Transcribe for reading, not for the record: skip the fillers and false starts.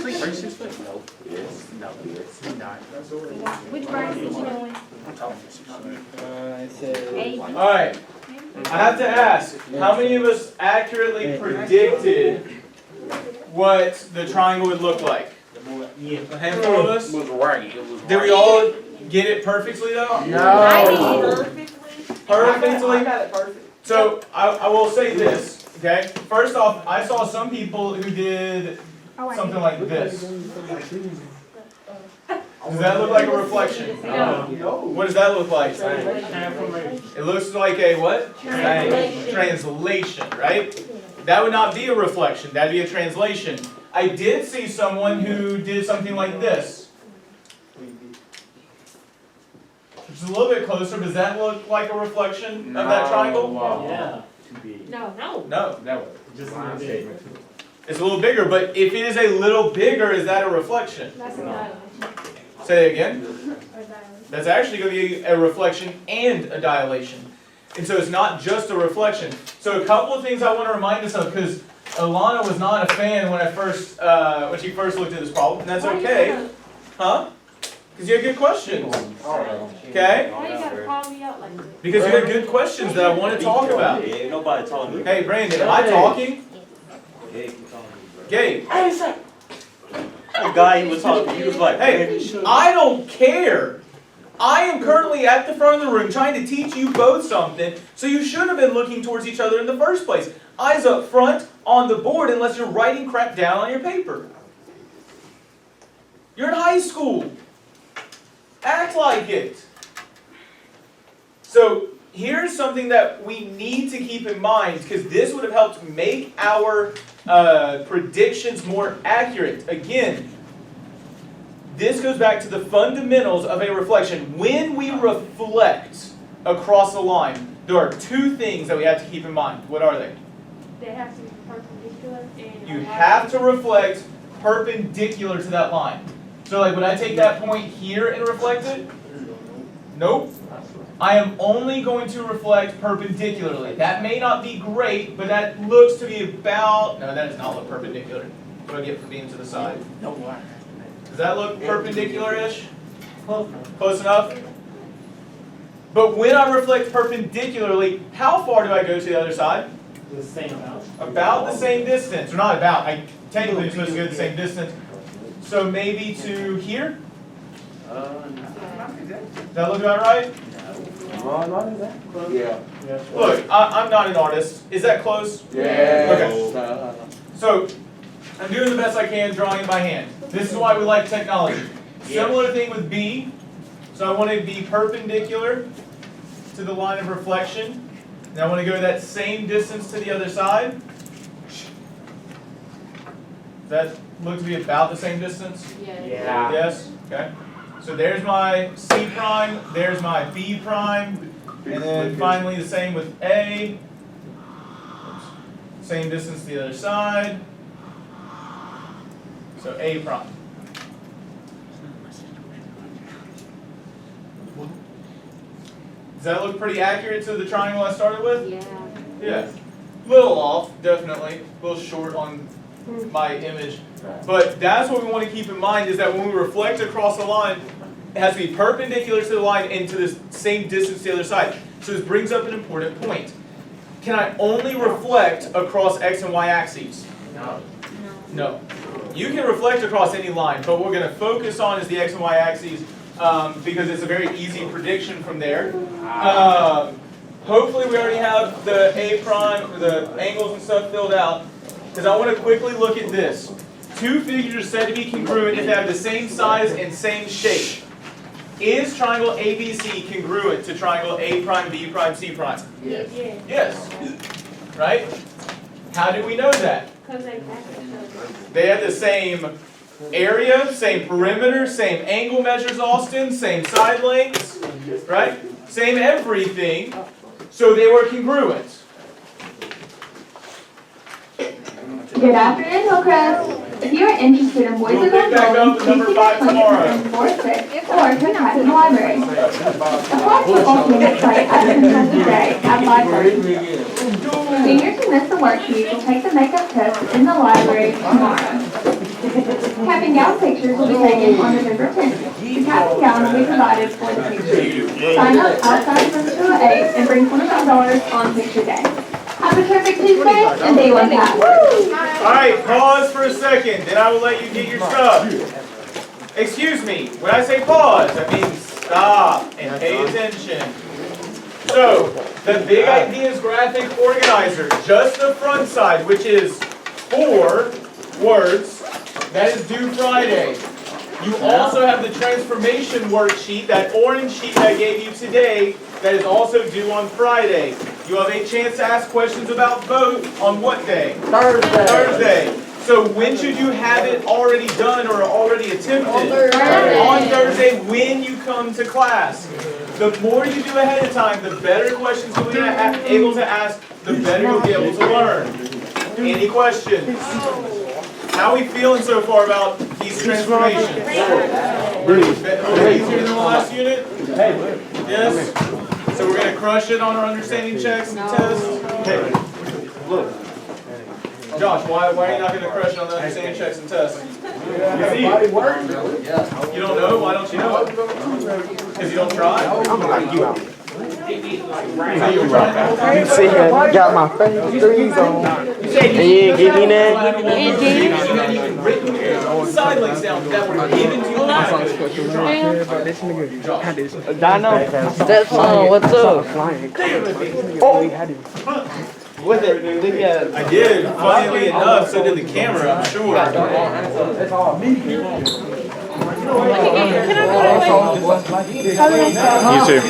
you 6 foot? No. Yes. No. Yes. Not. Which bird did you doing? I'm talking. It says. Eight. All right. I have to ask, how many of us accurately predicted what the triangle would look like? Yeah. A handful of us? It was right. It was Did we all get it perfectly though? I No. did. Perfectly? I got it perfect. So I will say this, okay? First off, I saw some people who did something like this. Does that look like a reflection? What does that look like? It looks like a what? Translation, right? That would not be a reflection, that'd be a translation. I did see someone who did something like this. Which is a little bit closer. Does that look like a reflection of that triangle? Yeah. No. No. No. Just a little. It's a little bigger, but if it is a little bigger, is that a reflection? That's a diamond. Say it again. Or diamond. That's actually going to be a reflection and a dilation. And so it's not just a reflection. So a couple of things I want to remind us of, because Alana was not a fan when when she first looked at this problem, and that's okay. Huh? Because you had good questions. Okay? Why you gotta call me out like this? Because you had good questions that I want to talk about. Yeah, ain't nobody talking to me. Hey, Brandon, am I talking? Yeah, keep talking to me, bro. Gabe. The guy he was talking to, he was like, Hey, I don't care. I am currently at the front of the room trying to teach you both something, so you should have been looking towards each other in the first place. Eyes up front on the board unless you're writing crap down on your paper. You're in high school. Act like it. So here's something that we need to keep in mind, because this would have helped make our predictions more accurate. Again, this goes back to the fundamentals of a reflection. When we reflect across a line, there are two things that we have to keep in mind. What are they? They have to be perpendicular and. You have to reflect perpendicular to that line. So like, would I take that point here and reflect it? Nope. I am only going to reflect perpendicularly. That may not be great, but that looks to be about, no, that does not look perpendicular. What do I get for being to the side? Does that look perpendicular-ish? Close enough? But when I reflect perpendicularly, how far do I go to the other side? The same amount. About the same distance, or not about, I technically am supposed to go the same distance. So maybe to here? Does that look about right? Yeah. Look, I'm not an artist. Is that close? Yeah. Okay. So, I'm doing the best I can drawing it by hand. This is why we like technology. Similar thing with B. So I want to be perpendicular to the line of reflection. Now I want to go that same distance to the other side. Does that look to be about the same distance? Yeah. Yes? Okay. So there's my C prime, there's my B prime, and then finally the same with A. Same distance to the other side. So A prime. Does that look pretty accurate to the triangle I started with? Yeah. Yeah. Little off, definitely. A little short on my image. But that's what we want to keep in mind, is that when we reflect across the line, it has to be perpendicular to the line and to the same distance to the other side. So this brings up an important point. Can I only reflect across X and Y axes? No. No. You can reflect across any line, but what we're going to focus on is the X and Y axes because it's a very easy prediction from there. Hopefully we already have the A prime, or the angles and stuff filled out, because I want to quickly look at this. Two figures are said to be congruent if they have the same size and same shape. Is triangle ABC congruent to triangle A prime, B prime, C prime? Yes. Yeah. Yes. Right? How do we know that? Because they match each other. They have the same area, same perimeter, same angle measures, Austin, same side lengths, right? Same everything. So they were congruent. Good afternoon, Hillcrest. If you are interested in voice We'll of pick back up Golden, with please number see 5 the tomorrow. in 4-6 or contact in the library. Apply for all payments site at the end of the day at 5:30. Seniors who missed the worksheet will take the makeup test in the library tomorrow. Cap and gown pictures will be taken on November 10th. The cap and gown will be provided for the picture. Sign up outside from 2 to 8 and bring $25 on picture day. Have a terrific Tuesday and day one pass. Alright, pause for a second, then I will let you get your stuff. Excuse me, when I say pause, that means stop and pay attention. So, the Big Ideas graphic organizer, just the front side, which is 4 words, that is due Friday. You also have the transformation worksheet, that orange sheet I gave you today, that is also due on Friday. You have a chance to ask questions about both on what day? Thursday. So when should you have it already done or already attempted? On Thursday when you come to class. The more you do ahead of time, the better questions you'll be able to ask, the better you'll be able to learn. Any questions? How are we feeling so far about these transformations? Easier than the last unit? Yes? So we're going to crush it on our understanding checks and tests? Josh, why are you not going to crush it on the understanding checks and tests? You don't know? Why don't you know it? Because you don't try? I'm gonna knock you out. So you were trying the whole time? You sit here, got my face threes on. And you ain't getting in there? You hadn't even written side links down that were given to you. Dino? That's what's up? Oh! Was it? I did. Funnily enough, so did the camera, I'm sure. Can I go away? You too.